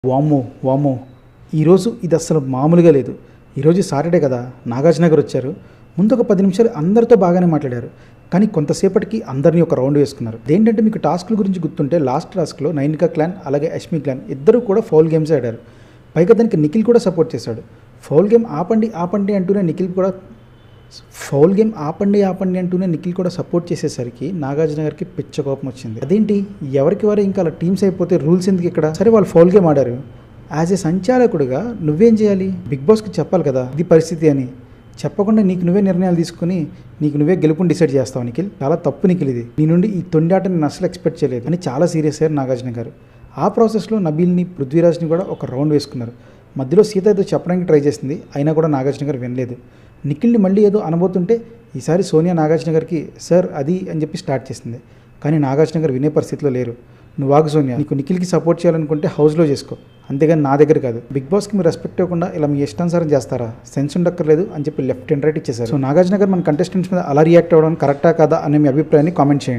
వామ్మో! వామ్మో! ఈరోజు ఇది అస్సలు మామూలుగా లేదు. ఈరోజు సాటర్డే కదా! నాగార్జున గారు వచ్చారు. ముందు ఒక 10 నిమిషాలు అందరితో బాగానే మాట్లాడారు. కానీ కొంతసేపటికి అందరిని ఒక రౌండ్ వేసుకున్నారు. అదేంటంటే మీకు టాస్క్‌ల గురించి గుర్తుంటే లాస్ట్ టాస్క్‌లో నైనికా క్లాన్ అలాగే అశ్మి క్లాన్ ఇద్దరు కూడా ఫౌల్ గేమ్సే ఆడారు. పైగా దానికి నిఖిల్ కూడా సపోర్ట్ చేశాడు. ఫౌల్ గేమ్ ఆపండి, ఆపండి అంటూనే నిఖిల్ కూడా సపోర్ట్ చేసేసరికి నాగార్జున గారికి పిచ్చ కోపం వచ్చింది. అదేంటి ఎవరికి వారు ఇంకా అలా టీమ్స్ అయిపోతే రూల్స్ ఎందుకు ఇక్కడ? సరే వాళ్ళు ఫౌల్ గేమ్ ఆడారు. యాజ్ ఏ సంచాలకుడిగా నువ్వేం చేయాలి? బిగ్ బాస్కి చెప్పాలి కదా ఇది పరిస్థితి అని. చెప్పకుండా నీకు నువ్వే నిర్ణయాలు తీసుకుని నీకు నువ్వే గెలుపుని డిసైడ్ చేస్తావు నిఖిల్. చాలా తప్పు నిఖిల్ ఇది. నీ నుండి ఈ తొండాట నేను అసలు ఎక్స్పెక్ట్ చేయలేదు అని చాలా సీరియస్ అయ్యారు నాగార్జున గారు. ఆ ప్రాసెస్లో నబీల్ని, పృథ్వీరాజ్ని కూడా ఒక రౌండ్ వేసుకున్నారు. మధ్యలో సీత ఏదో చెప్పడానికి ట్రై చేసింది, అయినా కూడా నాగార్జున గారు వినలేదు. నిఖిల్ని మళ్ళీ ఏదో అనబోతుంటే ఈసారి సోనియా నాగార్జున గారికి సార్ అది అని చెప్పి స్టార్ట్ చేసింది. కానీ నాగార్జున గారు వినే పరిస్థితిలో లేరు. నువ్వు ఆగు సోనియా, నీకు నిఖిల్కి సపోర్ట్ చేయాలనుకుంటే హౌస్లో చేసుకో, అంతేగాని నా దగ్గర కాదు. బిగ్ బాస్కి మీరు రెస్పెక్ట్ ఇవ్వకుండా ఇలా మీ ఇష్టానుసారం చేస్తారా? సెన్స్ ఉండక్కర్లేదు అని చెప్పి లెఫ్ట్ అండ్ రైట్ ఇచ్చేసారు. సో నాగార్జున గారు మన కంటెస్టెంట్స్ మీద అలా రియాక్ట్ అవ్వడం కరెక్టా కాదా అనే మీ అభిప్రాయాన్ని కామెంట్ చేయండి.